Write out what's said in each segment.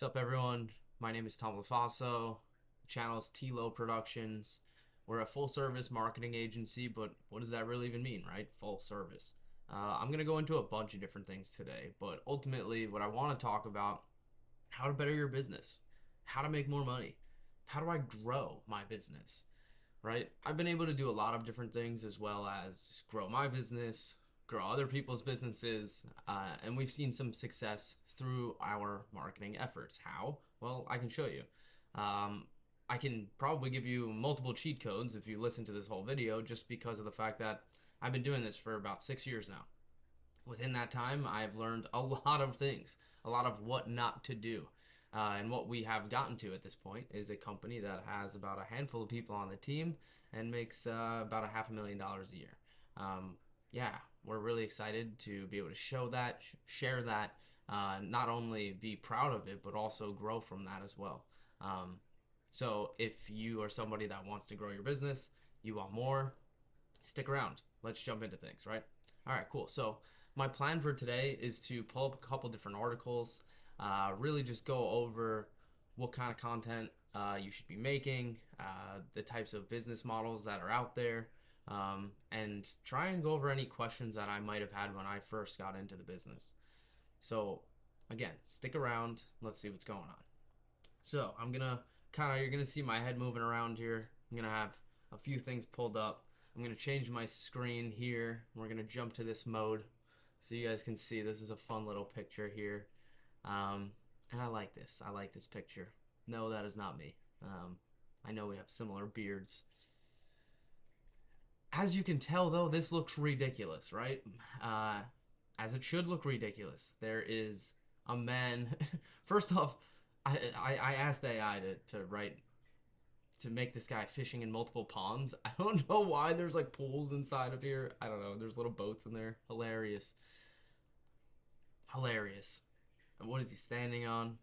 What's up, everyone? My name is Tom LaFaso. The channel's T-Lo Productions. We're a full-service marketing agency, but what does that really even mean, right? Full service. I'm going to go into a bunch of different things today, but ultimately what I want to talk about, how to better your business, how to make more money, how do I grow my business, right? I've been able to do a lot of different things as well as grow my business, grow other people's businesses, and we've seen some success through our marketing efforts. How? Well, I can show you. Um, I can probably give you multiple cheat codes if you listen to this whole video, just because of the fact that I've been doing this for about 6 years now. Within that time, I've learned a lot of things, a lot of what not to do. And what we have gotten to at this point is a company that has about a handful of people on the team and makes about a $500,000 a year. Yeah, we're really excited to be able to show that, share that, not only be proud of it, but also grow from that as well. So if you are somebody that wants to grow your business, you want more, stick around. Let's jump into things, right? All right, cool. So my plan for today is to pull up a couple different articles, really just go over what kind of content you should be making, the types of business models that are out there, and try and go over any questions that I might have had when I first got into the business. So again, stick around. Let's see what's going on. So you're gonna see my head moving around here. I'm gonna have a few things pulled up. I'm gonna change my screen here. We're gonna jump to this mode so you guys can see this is a fun little picture here. And I like this. I like this picture. No, that is not me. I know we have similar beards. As you can tell, though, this looks ridiculous, right? As it should look ridiculous. There is a man. First off, I asked AI to write to make this guy fishing in multiple ponds. I don't know why there's like pools inside of here. I don't know. There's little boats in there. Hilarious. Hilarious. And what is he standing on?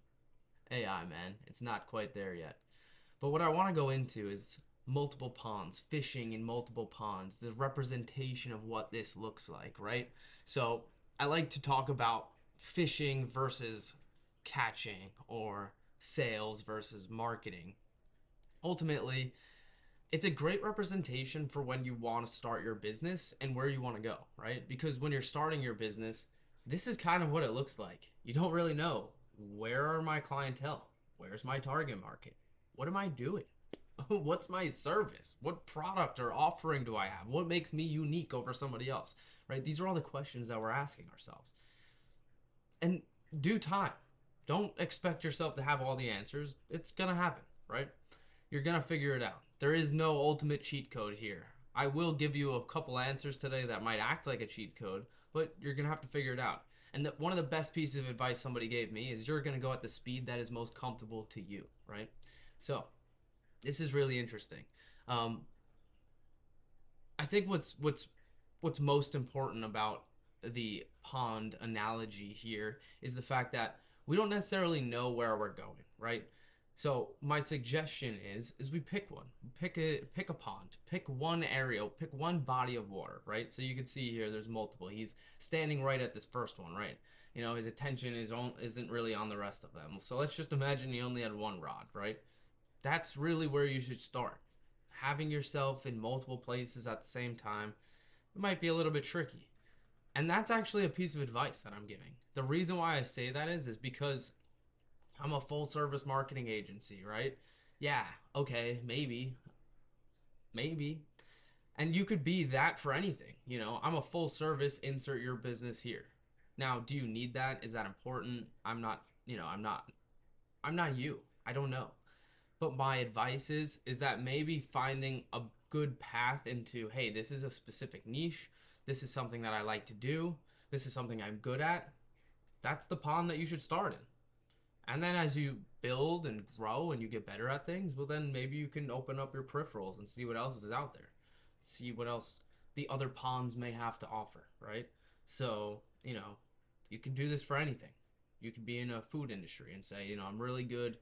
AI, man. It's not quite there yet. But what I want to go into is multiple ponds, fishing in multiple ponds, the representation of what this looks like, right? So I like to talk about fishing versus catching or sales versus marketing. Ultimately, it's a great representation for when you want to start your business and where you want to go, right? Because when you're starting your business, this is kind of what it looks like. You don't really know, where are my clientele? Where's my target market? What am I doing? What's my service? What product or offering do I have? What makes me unique over somebody else? Right? These are all the questions that we're asking ourselves. And due time. Don't expect yourself to have all the answers. It's going to happen, right? You're going to figure it out. There is no ultimate cheat code here. I will give you a couple answers today that might act like a cheat code, but you're going to have to figure it out. And one of the best pieces of advice somebody gave me is you're going to go at the speed that is most comfortable to you, right? So this is really interesting. I think what's most important about the pond analogy here is the fact that we don't necessarily know where we're going, right? So my suggestion is we pick one, pick a pond, pick one area, pick one body of water, right? So you can see here there's multiple. He's standing right at this first one, right? You know, his attention isn't really on the rest of them. So let's just imagine he only had one rod, right? That's really where you should start. Having yourself in multiple places at the same time, it might be a little bit tricky. And that's actually a piece of advice that I'm giving. The reason why I say that is because I'm a full service marketing agency, right? Yeah, okay, maybe. And you could be that for anything, you know. I'm a full service, insert your business here. Now, do you need that? Is that important? I'm not you. I don't know. But my advice is that maybe finding a good path into, hey, this is a specific niche. This is something that I like to do. This is something I'm good at. That's the pond that you should start in. And then as you build and grow and you get better at things, well, then maybe you can open up your peripherals and see what else is out there. See what else the other ponds may have to offer, right? So, you can do this for anything. You could be in a food industry and say, I'm really good,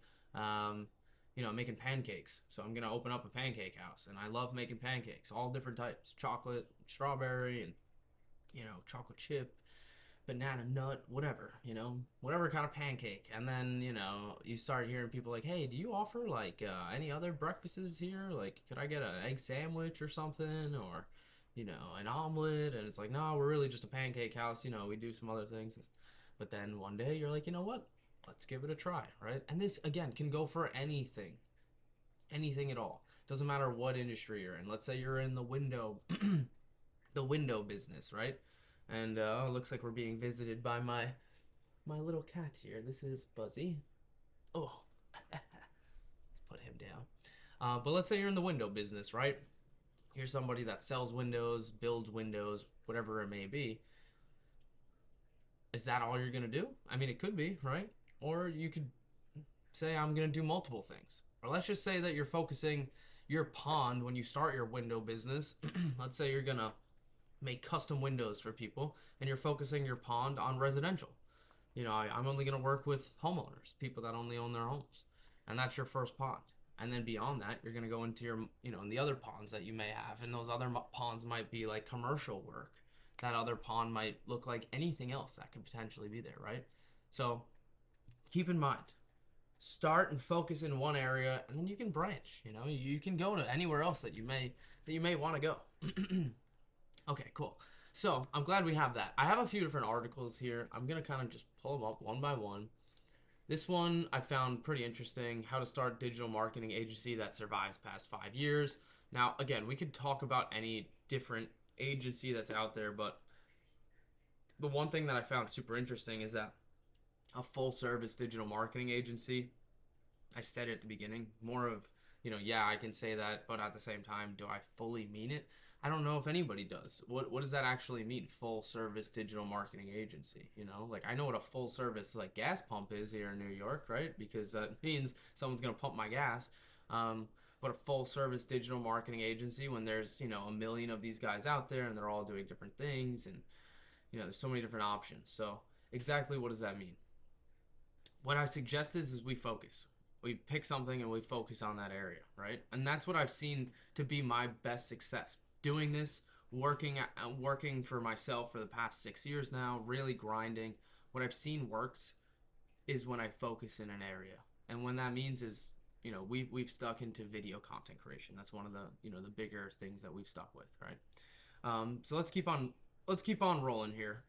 making pancakes. So I'm going to open up a pancake house. And I love making pancakes, all different types, chocolate, strawberry, and, chocolate chip, banana nut, whatever, whatever kind of pancake. And then, you start hearing people like, hey, do you offer like any other breakfasts here? Like, could I get an egg sandwich or something? Or, an omelet? And it's like, no, we're really just a pancake house. We do some other things. But then one day you're like, you know what? Let's give it a try, right? And this, again, can go for anything at all. Doesn't matter what industry you're in. Let's say you're in the window the window business, right? And it looks like we're being visited by my little cat here. This is Buzzy. Oh, let's put him down. But let's say you're in the window business, right? You're somebody that sells windows, builds windows, whatever it may be. Is that all you're gonna do? I mean, it could be, right? Or you could say, I'm gonna do multiple things. Or let's just say that you're focusing your pond when you start your window business. Let's say you're gonna make custom windows for people and you're focusing your pond on residential. I'm only going to work with homeowners, people that only own their homes, and that's your first pond. And then beyond that, you're going to go into your, in the other ponds that you may have, and those other ponds might be like commercial work. That other pond might look like anything else that could potentially be there, right? So keep in mind, start and focus in one area, and then you can branch. You can go to anywhere else that you may want to go. Okay, cool. So I'm glad we have that. I have a few different articles here. I'm going to kind of just pull them up one by one. This one I found pretty interesting. How to start digital marketing agency that survives past 5 years. Now, again, we could talk about any different agency that's out there, but the one thing that I found super interesting is that a full service digital marketing agency, I said it at the beginning, more of, yeah, I can say that, but at the same time, do I fully mean it? I don't know if anybody does. What does that actually mean? Full service digital marketing agency, Like I know what a full service like gas pump is here in New York, right? Because that means someone's going to pump my gas. But a full service digital marketing agency, when there's, a million of these guys out there and they're all doing different things and, there's so many different options. So exactly what does that mean? What I suggest is we focus. We pick something and we focus on that area, right? And that's what I've seen to be my best success. Doing this, working for myself for the past 6 years now, really grinding. What I've seen works is when I focus in an area. And when that means is, we've stuck into video content creation. That's one of the, the bigger things that we've stuck with, right? So let's keep on rolling here.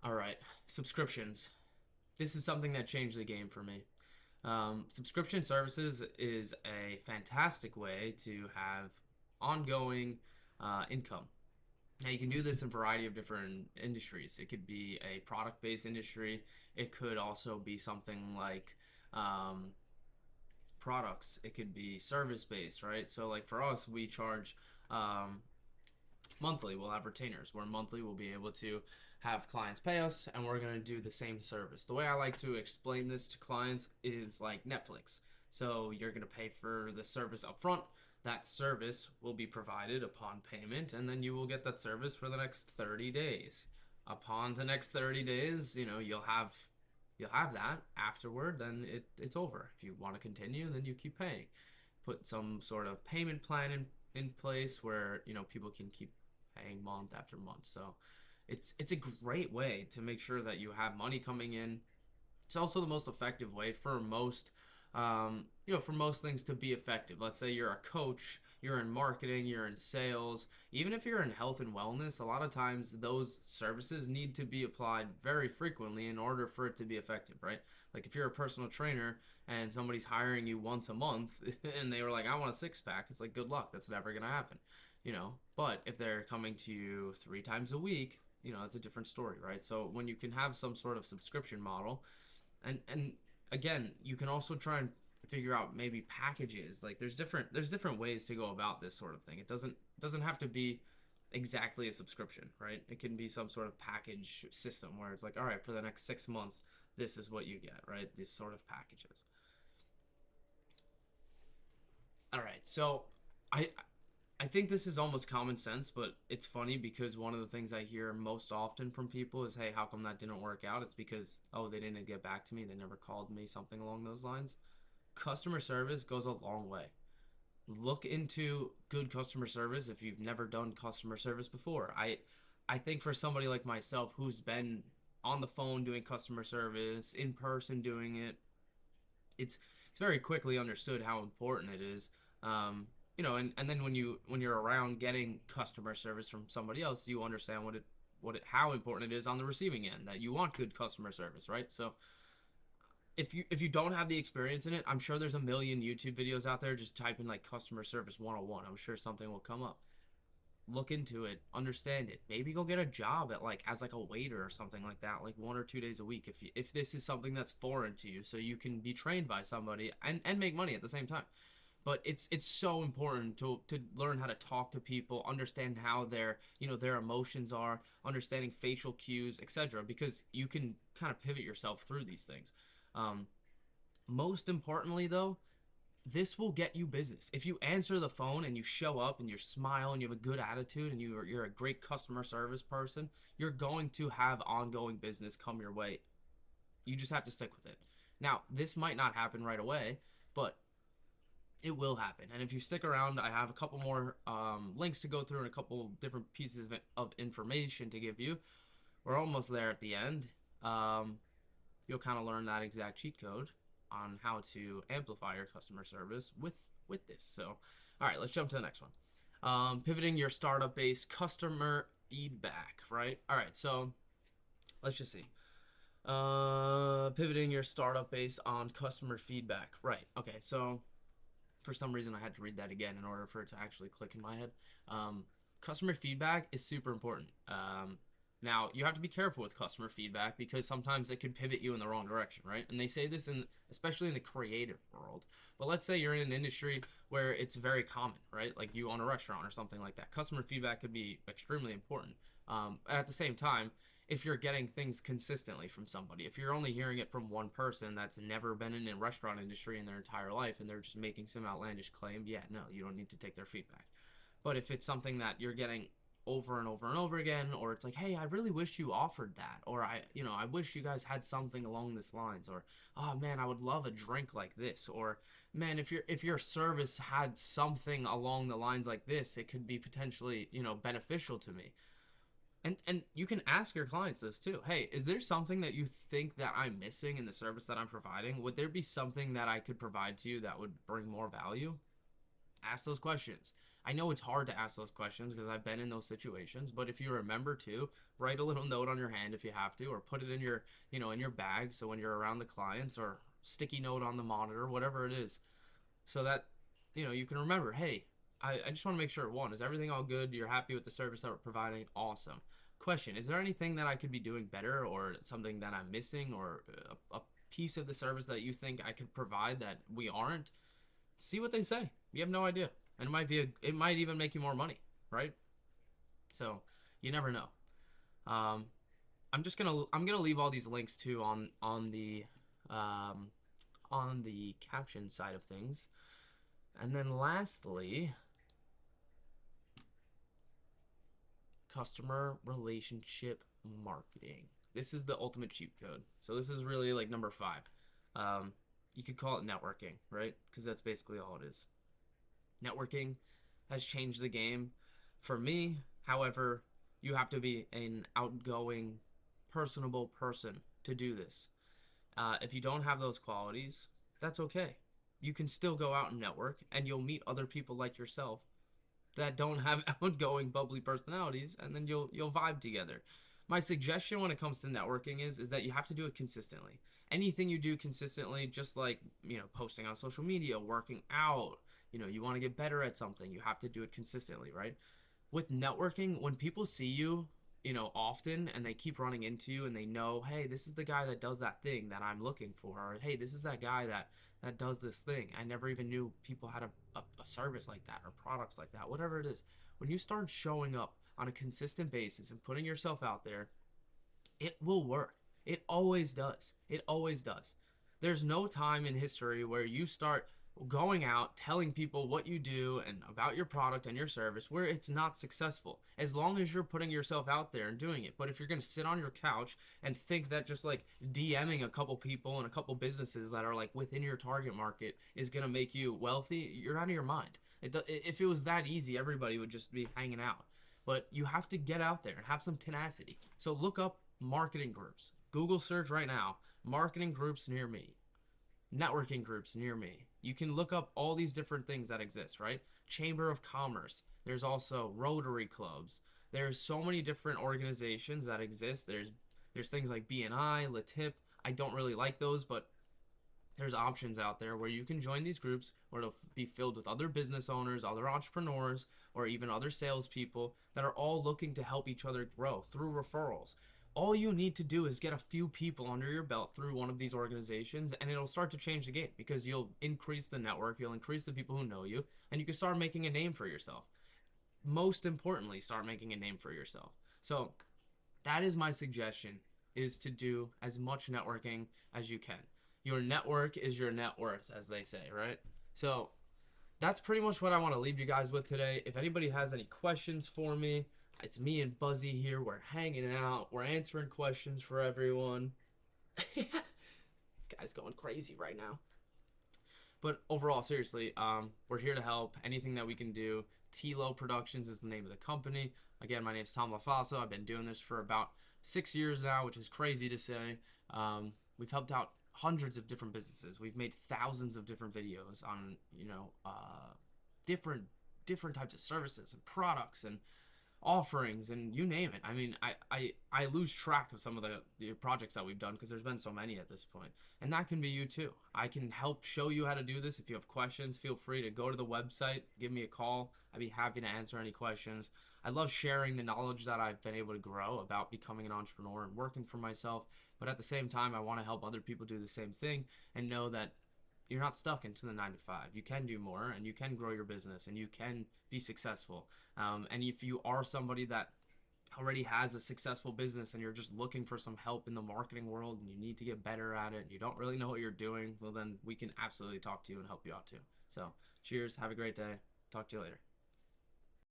All right, subscriptions. This is something that changed the game for me. Subscription services is a fantastic way to have ongoing income. Now you can do this in a variety of different industries. It could be a product-based industry. It could also be something like products. It could be service-based, right? So like for us, we charge monthly. We'll have retainers where monthly we'll be able to have clients pay us and we're going to do the same service. The way I like to explain this to clients is like Netflix. So you're going to pay for the service up front. That service will be provided upon payment, and then you will get that service for the next 30 days. Upon the next 30 days, you'll have that. Afterward, then it's over. If you want to continue, then you keep paying. Put some sort of payment plan in place where people can keep paying month after month. So it's a great way to make sure that you have money coming in. It's also the most effective way for most for most things to be effective. Let's say you're a coach, you're in marketing, you're in sales, even if you're in health and wellness, a lot of times those services need to be applied very frequently in order for it to be effective, right? Like if you're a personal trainer and somebody's hiring you once a month and they were like, I want a six pack, it's like, good luck. That's never going to happen, But if they're coming to you 3 times a week, it's a different story, right? So when you can have some sort of subscription model, and again, you can also try and figure out maybe packages. Like there's different ways to go about this sort of thing. It doesn't have to be exactly a subscription, right? It can be some sort of package system where it's like, all right, for the next 6 months, this is what you get, right? These sort of packages. All right, so I think this is almost common sense, but it's funny because one of the things I hear most often from people is, hey, how come that didn't work out? It's because, oh, they didn't get back to me. They never called me, something along those lines. Customer service goes a long way. Look into good customer service if you've never done customer service before. I think for somebody like myself who's been on the phone doing customer service, in person doing it, it's it's very quickly understood how important it is. And then when you're around getting customer service from somebody else, you understand how important it is on the receiving end, that you want good customer service, right? So if you don't have the experience in it, I'm sure there's a million YouTube videos out there. Just type in like customer service 101. I'm sure something will come up. Look into it, understand it. Maybe go get a job at like as like a waiter or something like that, like 1 or 2 days a week. If this is something that's foreign to you, so you can be trained by somebody and make money at the same time. But it's so important to learn how to talk to people, understand how their emotions are, understanding facial cues, etc. Because you can kind of pivot yourself through these things. Um, Most importantly, though, this will get you business. If you answer the phone and you show up and you smile and you have a good attitude and you're a great customer service person, you're going to have ongoing business come your way. You just have to stick with it. Now, this might not happen right away, but it will happen. And if you stick around, I have a couple more links to go through and a couple different pieces of information to give you. We're almost there at the end. You'll kind of learn that exact cheat code on how to amplify your customer service with this. So, all right, let's jump to the next one. Pivoting your startup based customer feedback, right? All right, so let's just see. Pivoting your startup based on customer feedback, right? Okay, so for some reason I had to read that again in order for it to actually click in my head. Customer feedback is super important. Now, you have to be careful with customer feedback because sometimes it could pivot you in the wrong direction, right? And they say this especially in the creative world. But let's say you're in an industry where it's very common, right? Like you own a restaurant or something like that. Customer feedback could be extremely important. And at the same time, if you're getting things consistently from somebody, if you're only hearing it from one person that's never been in a restaurant industry in their entire life and they're just making some outlandish claim, yeah, no, you don't need to take their feedback. But if it's something that you're getting over and over and over again, or it's like, hey, I really wish you offered that, or I wish you guys had something along this lines, or oh man, I would love a drink like this, or man, if your service had something along the lines like this, it could be potentially beneficial to me. And you can ask your clients this too. Hey, is there something that you think that I'm missing in the service that I'm providing? Would there be something that I could provide to you that would bring more value? Ask those questions. I know it's hard to ask those questions because I've been in those situations, but if you remember to, write a little note on your hand if you have to, or put it in your bag so when you're around the clients, or sticky note on the monitor, whatever it is, so that you can remember, hey, I just want to make sure, one, is everything all good? You're happy with the service that we're providing? Awesome. Question, is there anything that I could be doing better, or something that I'm missing, or a piece of the service that you think I could provide that we aren't? See what they say. You have no idea, and it might even make you more money, right? So you never know. I'm gonna leave all these links too on the caption side of things, and then lastly, customer relationship marketing. This is the ultimate cheat code. So this is really like number 5. You could call it networking, right? Because that's basically all it is. Networking has changed the game for me. However, you have to be an outgoing, personable person to do this. If you don't have those qualities, that's okay. You can still go out and network, and you'll meet other people like yourself that don't have outgoing, bubbly personalities, and then you'll vibe together. My suggestion when it comes to networking is that you have to do it consistently. Anything you do consistently, just like posting on social media, working out, you want to get better at something, you have to do it consistently, right? With networking, when people see you often, and they keep running into you, and they know, hey, this is the guy that does that thing that I'm looking for, or hey, this is that guy that does this thing. I never even knew people had a service like that, or products like that, whatever it is. When you start showing up on a consistent basis and putting yourself out there, it will work. It always does. It always does. There's no time in history where you start going out telling people what you do and about your product and your service where it's not successful, as long as you're putting yourself out there and doing it. But if you're going to sit on your couch and think that just like DMing a couple people and a couple businesses that are like within your target market is going to make you wealthy, you're out of your mind. If it was that easy, everybody would just be hanging out. But you have to get out there and have some tenacity. So look up marketing groups. Google search right now, marketing groups near me, networking groups near me. You can look up all these different things that exist, right? Chamber of Commerce. There's also Rotary clubs. There's so many different organizations that exist. There's things like BNI, Latip. I don't really like those, but there's options out there where you can join these groups where it'll be filled with other business owners, other entrepreneurs, or even other salespeople that are all looking to help each other grow through referrals. All you need to do is get a few people under your belt through one of these organizations, and it'll start to change the game because you'll increase the network, you'll increase the people who know you, and you can start making a name for yourself. Most importantly, start making a name for yourself. So that is my suggestion, is to do as much networking as you can. Your network is your net worth, as they say, right? So that's pretty much what I want to leave you guys with today. If anybody has any questions for me, it's me and Buzzy here. We're hanging out. We're answering questions for everyone. This guy's going crazy right now. But overall, seriously, we're here to help. Anything that we can do. Tilo Productions is the name of the company. Again, my name's Tom LaFaso. I've been doing this for about 6 years now, which is crazy to say. We've helped out hundreds of different businesses. We've made thousands of different videos on, different types of services and products and offerings and you name it. I mean, I lose track of some of the projects that we've done because there's been so many at this point. And that can be you too. I can help show you how to do this. If you have questions, feel free to go to the website, give me a call. I'd be happy to answer any questions. I love sharing the knowledge that I've been able to grow about becoming an entrepreneur and working for myself. But at the same time, I want to help other people do the same thing and know that you're not stuck into the 9 to 5. You can do more and you can grow your business and you can be successful. And if you are somebody that already has a successful business and you're just looking for some help in the marketing world and you need to get better at it and you don't really know what you're doing, well, then we can absolutely talk to you and help you out too. So cheers. Have a great day. Talk to you later.